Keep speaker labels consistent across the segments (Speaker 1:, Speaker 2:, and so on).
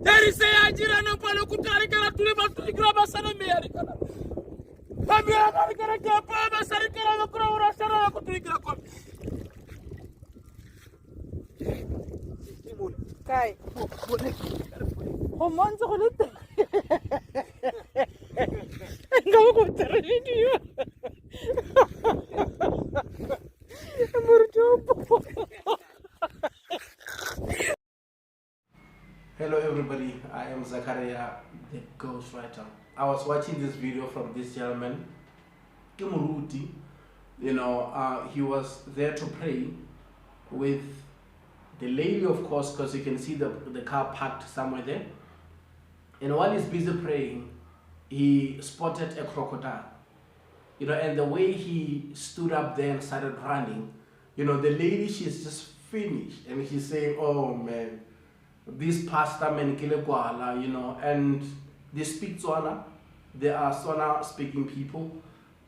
Speaker 1: There is a Ajira no Palukutari to live to the Grabas and America. Fabia Papa Sarikara Crowra Sarah to the Gracon.
Speaker 2: Kai. Homons on it. Go with the radio.
Speaker 3: Hello everybody, I am Zakaria, the ghostwriter. I was watching this video from this gentleman, Kimuruti. He was there to pray with the lady, of course, because you can see the car parked somewhere there. And while he's busy praying, he spotted a crocodile. And the way he stood up there and started running, the lady, she's just finished. And he's saying, oh man, this pastor menikile kwala, and they speak Tswana. They are Tswana speaking people.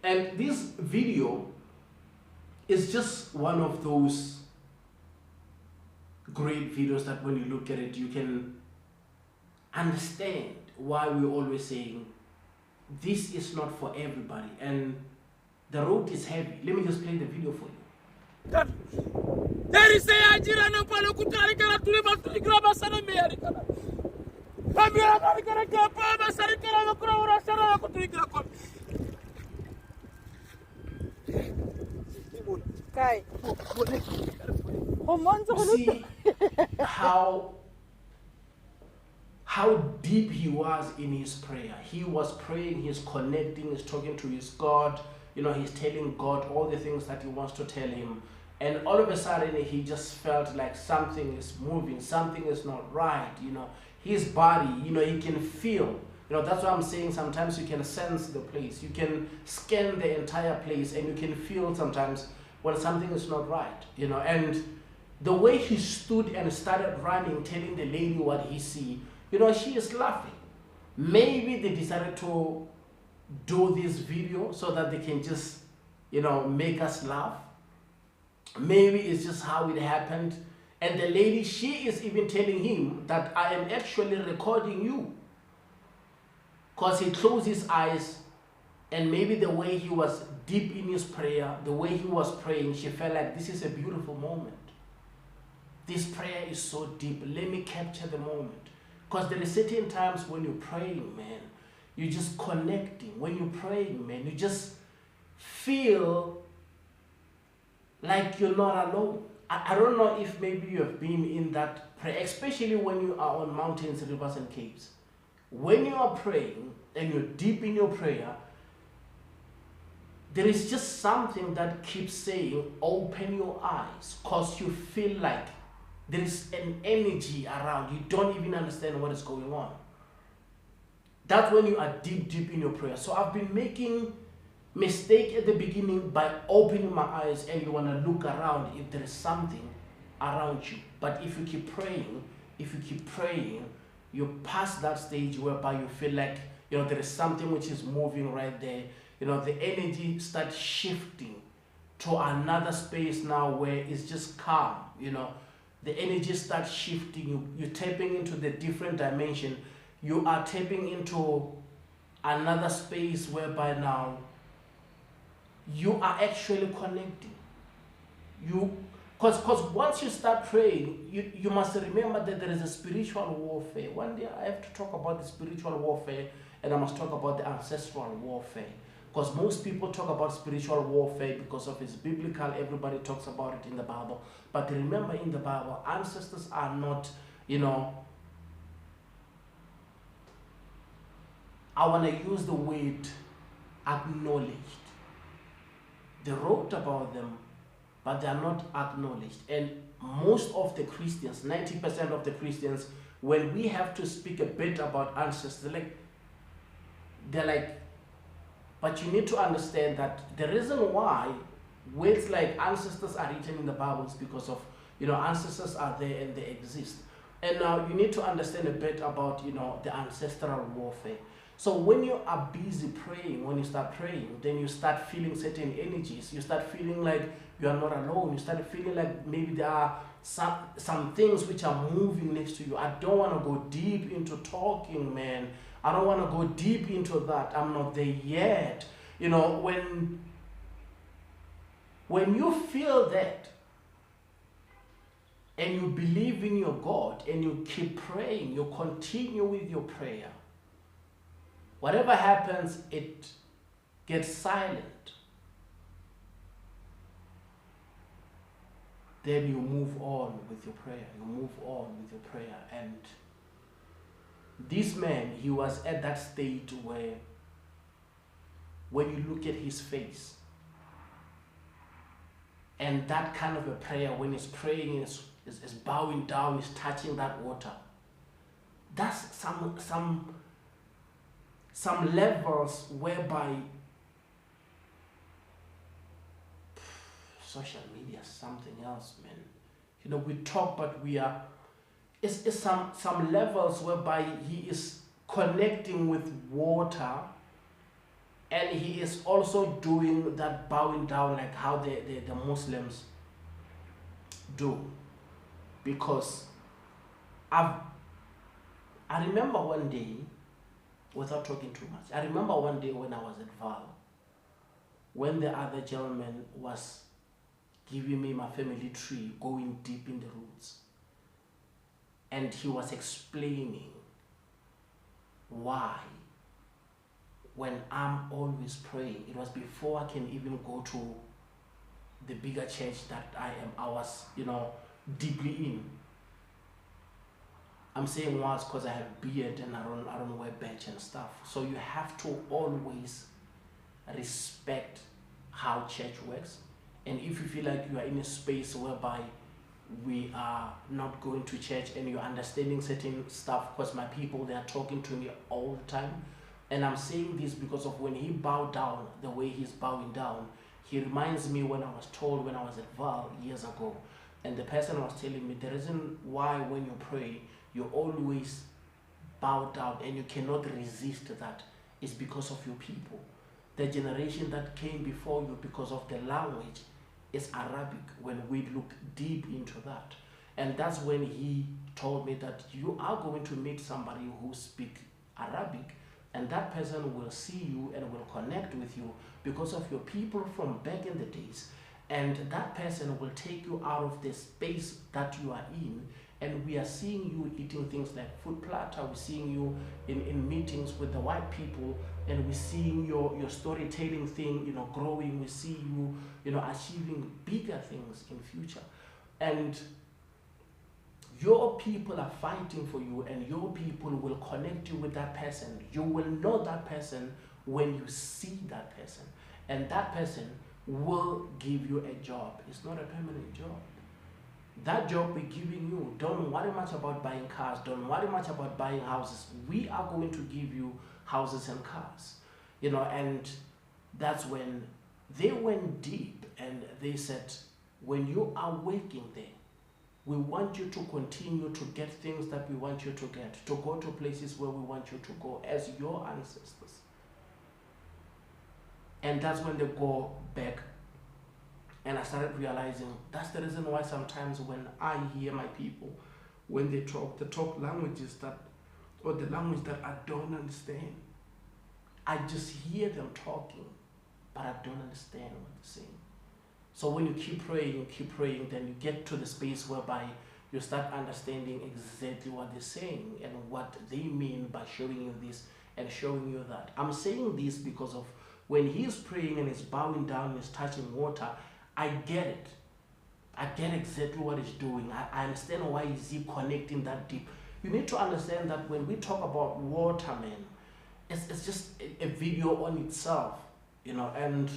Speaker 3: And this video is just one of those great videos that when you look at it, you can understand why we're always saying this is not for everybody. And the road is heavy. Let me just play the video for you.
Speaker 1: There is a Ajira no Palukutari to live to the Grabas and America. Fabia Papa Sarikara Crowra Sarah to the Gracon.
Speaker 2: Kai.
Speaker 3: See how deep he was in his prayer. He was praying, he's connecting, he's talking to his God. He's telling God all the things that he wants to tell him. And all of a sudden, he just felt like something is moving, something is not right. His body, he can feel. That's what I'm saying. Sometimes you can sense the place. You can scan the entire place and you can feel sometimes when something is not right. And the way he stood and started running, telling the lady what he see, she is laughing. Maybe they decided to do this video so that they can just, make us laugh. Maybe it's just how it happened. And the lady, she is even telling him that I am actually recording you. Because he closed his eyes, and maybe the way he was deep in his prayer, the way he was praying, she felt like this is a beautiful moment. This prayer is so deep. Let me capture the moment. Because there are certain times when you're praying, man, you're just connecting. When you're praying, man, you just feel like you're not alone. I don't know if maybe you have been in that prayer, especially when you are on mountains, rivers, and caves. When you are praying and you're deep in your prayer, there is just something that keeps saying, open your eyes, because you feel like there is an energy around. You don't even understand what is going on. That's when you are deep in your prayer. So I've been making mistake at the beginning by opening my eyes, and you want to look around if there is something around you. But if you keep praying, you pass that stage whereby you feel like there is something which is moving right there. The energy starts shifting to another space now where it's just calm. The energy starts shifting. You're tapping into the different dimension. You are tapping into another space whereby now you are actually connecting. Because once you start praying, you must remember that there is a spiritual warfare. One day I have to talk about the spiritual warfare, and I must talk about the ancestral warfare. Because most people talk about spiritual warfare because of it's biblical. Everybody talks about it in the Bible. But remember, in the Bible, ancestors are not, I want to use the word acknowledged. They wrote about them, but they are not acknowledged. And most of the Christians, 90% of the Christians, when we have to speak a bit about ancestors, they're like, but you need to understand that the reason why words like ancestors are written in the Bible is because of, ancestors are there and they exist. And now you need to understand a bit about, the ancestral warfare. So when you are busy praying, when you start praying, then you start feeling certain energies. You start feeling like you are not alone. You start feeling like maybe there are some things which are moving next to you. I don't want to go deep into talking, man. I don't want to go deep into that. I'm not there yet. You know, when you feel that, and you believe in your God, and you keep praying, you continue with your prayer, whatever happens, it gets silent. Then you move on with your prayer. You move on with your prayer. And this man, he was at that state where when you look at his face, and that kind of a prayer, when he's praying, is bowing down, is touching that water. That's some levels whereby social media is something else, man. You know, we talk, but we are. It's some levels whereby he is connecting with water, and he is also doing that bowing down like how the Muslims do. Because I remember one day, without talking too much, I remember one day when I was at Val, when the other gentleman was giving me my family tree, going deep in the roots. And he was explaining why, when I'm always praying, it was before I can even go to the bigger church that I was, you know, deeply in. I'm saying was because I have beard and I don't wear badge and stuff. So you have to always respect how church works. And if you feel like you are in a space whereby we are not going to church and you're understanding certain stuff, because my people, they are talking to me all the time. And I'm saying this because of when he bowed down, the way he's bowing down, he reminds me when I was told when I was at Val years ago. And the person was telling me the reason why when you pray, you always bow down and you cannot resist that is because of your people. The generation that came before you, because of the language, is Arabic, when we look deep into that. And that's when he told me that you are going to meet somebody who speaks Arabic, and that person will see you and will connect with you because of your people from back in the days. And that person will take you out of the space that you are in. And we are seeing you eating things like food platter. We're seeing you in meetings with the white people, and we're seeing your storytelling thing, you know, growing. We see you, you know, achieving bigger things in future. And your people are fighting for you, and your people will connect you with that person. You will know that person when you see that person. And that person will give you a job. It's not a permanent job. That job we're giving you, don't worry much about buying cars, don't worry much about buying houses. We are going to give you houses and cars, you know. And that's when they went deep and they said, when you are working there, we want you to continue to get things that we want you to get, to go to places where we want you to go as your ancestors. And that's when they go back. And I started realizing that's the reason why sometimes when I hear my people, when they talk languages that, or the language that I don't understand. I just hear them talking, but I don't understand what they're saying. So when you keep praying, then you get to the space whereby you start understanding exactly what they're saying and what they mean by showing you this and showing you that. I'm saying this because of when he's praying and he's bowing down and he's touching water, I get it. I get exactly what he's doing. I understand why is he connecting that deep. You need to understand that when we talk about water, man, it's just a video on itself, you know. And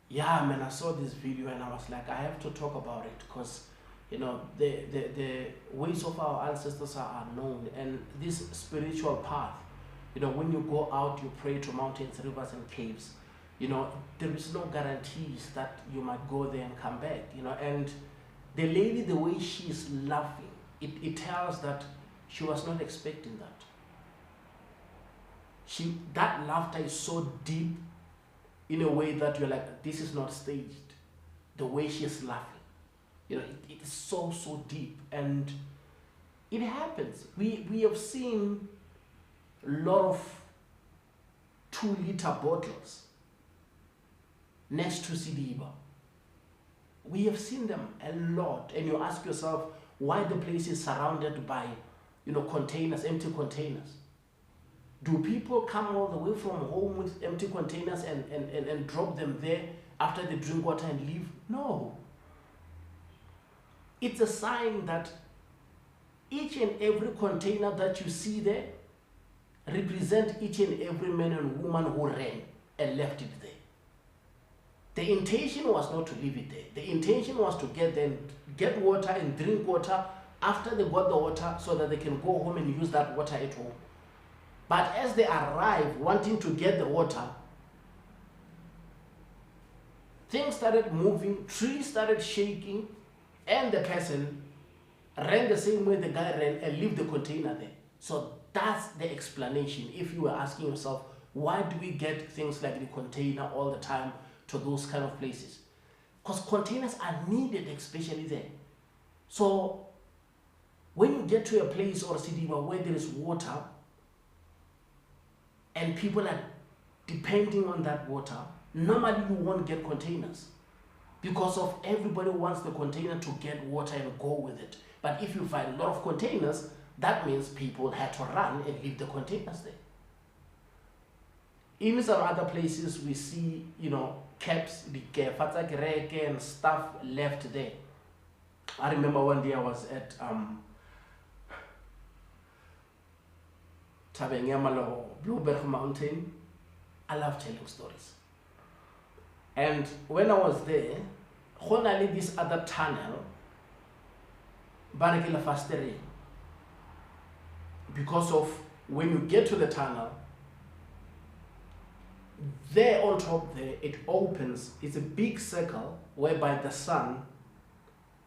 Speaker 3: yeah, man, I saw this video and I was like, I have to talk about it because, you know, the ways of our ancestors are unknown, and this spiritual path, you know, when you go out, you pray to mountains, rivers, and caves. You know, there is no guarantees that you might go there and come back, you know. And the lady, the way she is laughing, it tells that she was not expecting that. that laughter is so deep in a way that you're like, this is not staged. The way she's laughing, it is so deep, and it happens. We have seen a lot of 2-liter bottles next to Sidiba. We have seen them a lot, and you ask yourself why the place is surrounded by containers, empty containers. Do people come all the way from home with empty containers and drop them there after they drink water and leave? No. It's a sign that each and every container that you see there represent each and every man and woman who ran and left it there. The intention was not to leave it there. The intention was to get water and drink water after they got the water, so that they can go home and use that water at home. But as they arrive wanting to get the water, things started moving, trees started shaking, and the person ran the same way the guy ran and left the container there. So that's the explanation. If you were asking yourself, why do we get things like the container all the time to those kind of places? Because containers are needed, especially there. So when you get to a place or a city where there is water and people are depending on that water, normally you won't get containers, because of everybody wants the container to get water and go with it. But if you find a lot of containers, that means people had to run and leave the containers there. In some other places, we see, caps, and stuff left there. I remember one day I was at Tabeng Blueberg Mountain. I love telling stories. And when I was there, honestly, this other tunnel, Barakila Fasteri, because of when you get to the tunnel, there on top there, it opens. It's a big circle whereby the sun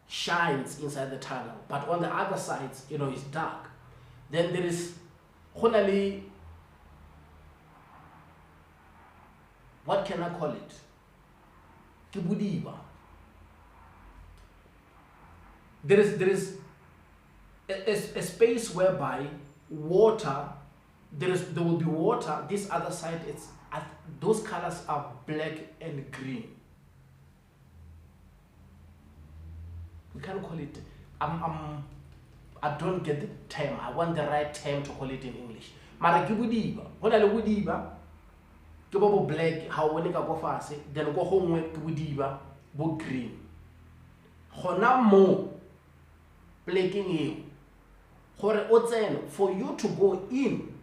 Speaker 3: shines inside the tunnel. But on the other sides, it's dark. Then there is honestly, what can I call it? Kibudiba. There is a space whereby water, there will be water. This other side, those colors are black and green. We can't call it. I don't get the term. I want the right term to call it in English. Mara kibudiba. Hona le budiba. Kibobo black. How when go fast, then go home with kibudiba. Bo green. Hona mo. Blaking you. For you to go in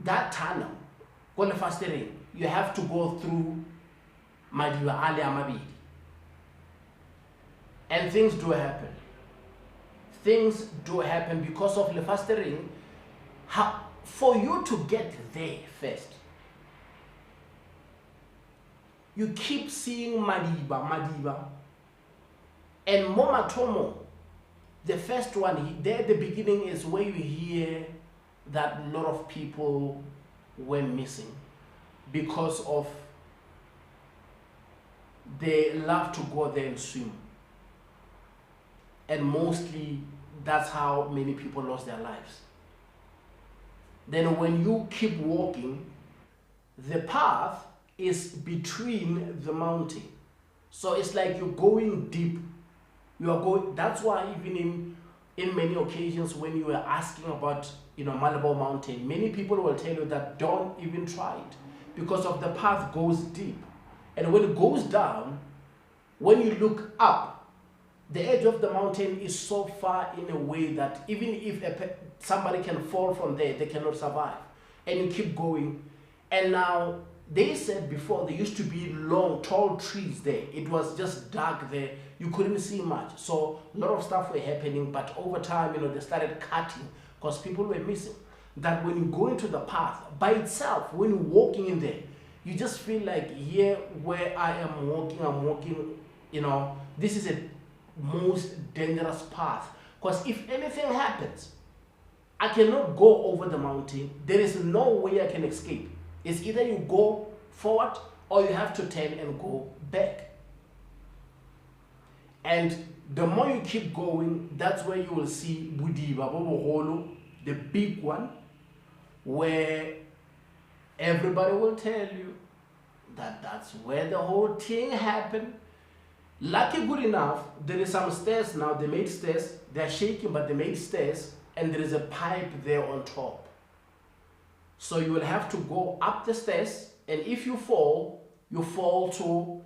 Speaker 3: that tunnel, you have to go through Madiba Ali Amabidi. And things do happen. Things do happen because of the fastering. For you to get there first, you keep seeing Madiba. And Momatomo, the first one, there the beginning is where you hear that a lot of people were missing because of they love to go there and swim. And mostly that's how many people lost their lives. Then when you keep walking, the path is between the mountain. So it's like you're going deep. That's why even in many occasions when you are asking about Malabar Mountain, many people will tell you that don't even try it, because of the path goes deep. And when it goes down, when you look up, the edge of the mountain is so far in a way that even if somebody can fall from there, they cannot survive. And you keep going. And now, they said before there used to be long, tall trees there. It was just dark there. You couldn't see much. So a lot of stuff were happening. But over time, they started cutting because people were missing. That when you go into the path, by itself, when you're walking in there, you just feel like here where I am walking, I'm walking, this is a most dangerous path. Because if anything happens, I cannot go over the mountain. There is no way I can escape. It's either you go forward or you have to turn and go back. And the more you keep going, that's where you will see Budiba Boboholo, the big one, where everybody will tell you that that's where the whole thing happened. Lucky good enough, there is some stairs now. They made stairs. They're shaking, but they made stairs, and there is a pipe there on top. So you will have to go up the stairs, and if you fall to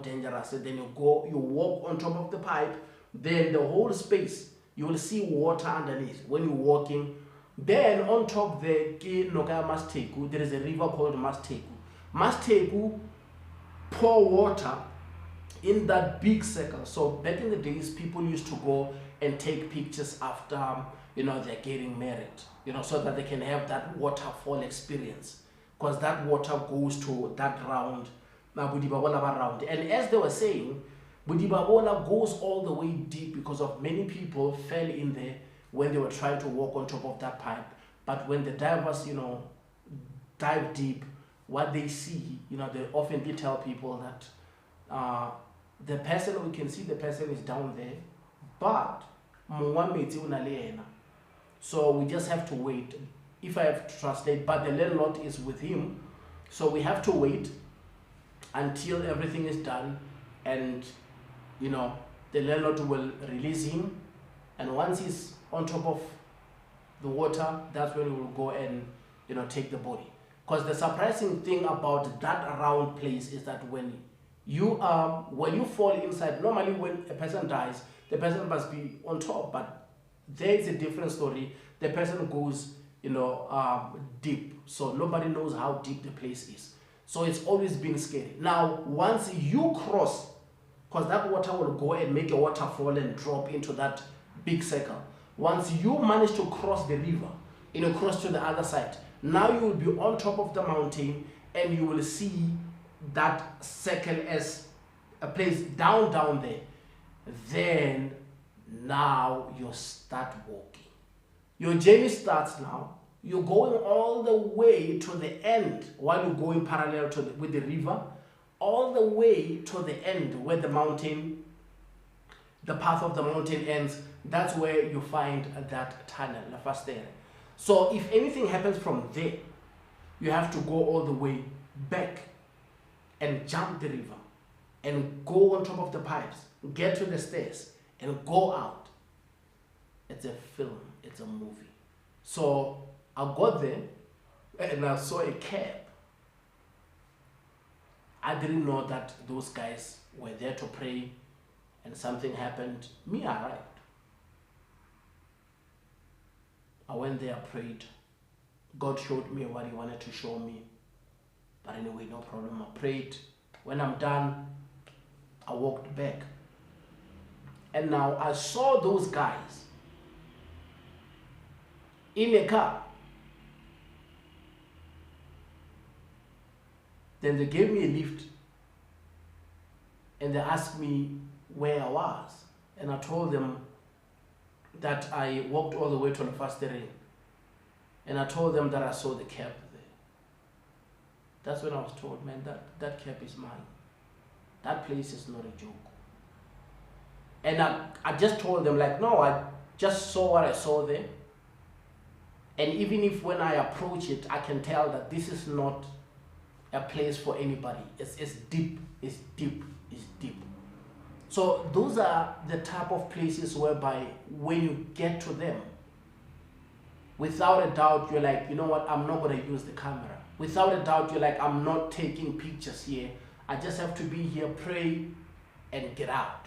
Speaker 3: dangerous. Then you walk on top of the pipe. Then the whole space, you will see water underneath when you're walking. Then on top there, there is a river called Masteku. Masteku pour water in that big circle. So back in the days, people used to go and take pictures after they're getting married, so that they can have that waterfall experience, because that water goes to that round, round. And as they were saying, Budibabola goes all the way deep because of many people fell in there when they were trying to walk on top of that pipe. But when the divers, dive deep, what they see, they often tell people that the person, we can see the person is down there, but so we just have to wait. If I have to translate, but the landlord is with him, so we have to wait until everything is done, and the landlord will release him, and once he's on top of the water, that's when we will go and take the body. Because the surprising thing about that round place is that when you fall inside, normally when a person dies, the person must be on top, but there is a different story. The person goes deep, so nobody knows how deep the place is. So it's always been scary. Now once you cross, because that water will go and make a waterfall and drop into that big circle. Once you manage to cross the river, cross to the other side, now you will be on top of the mountain, and you will see that circle as a place down there. Then now you start walking. Your journey starts now. You're going all the way to the end while you're going parallel with the river, all the way to the end where the path of the mountain ends. That's where you find that tunnel, La Fastere. So if anything happens from there, you have to go all the way back and jump the river and go on top of the pipes, get to the stairs and go out. It's a film, it's a movie. So I got there and I saw a cab. I didn't know that those guys were there to pray, and something happened. Me, I arrived. I went there, prayed. God showed me what he wanted to show me. But anyway, no problem. I prayed. When I'm done, I walked back. And now I saw those guys in a car. Then they gave me a lift, and they asked me where I was. And I told them that I walked all the way to the Fastere, and I told them that I saw the cab there. That's when I was told, man, that cab is mine. That place is not a joke. And I just told them, like, no, I just saw what I saw there. And even if when I approach it, I can tell that this is not a place for anybody. It's deep, it's deep, it's deep. So those are the type of places whereby when you get to them, without a doubt, you're like, you know what, I'm not going to use the camera. Without a doubt, you're like, I'm not taking pictures here. I just have to be here, pray, and get out.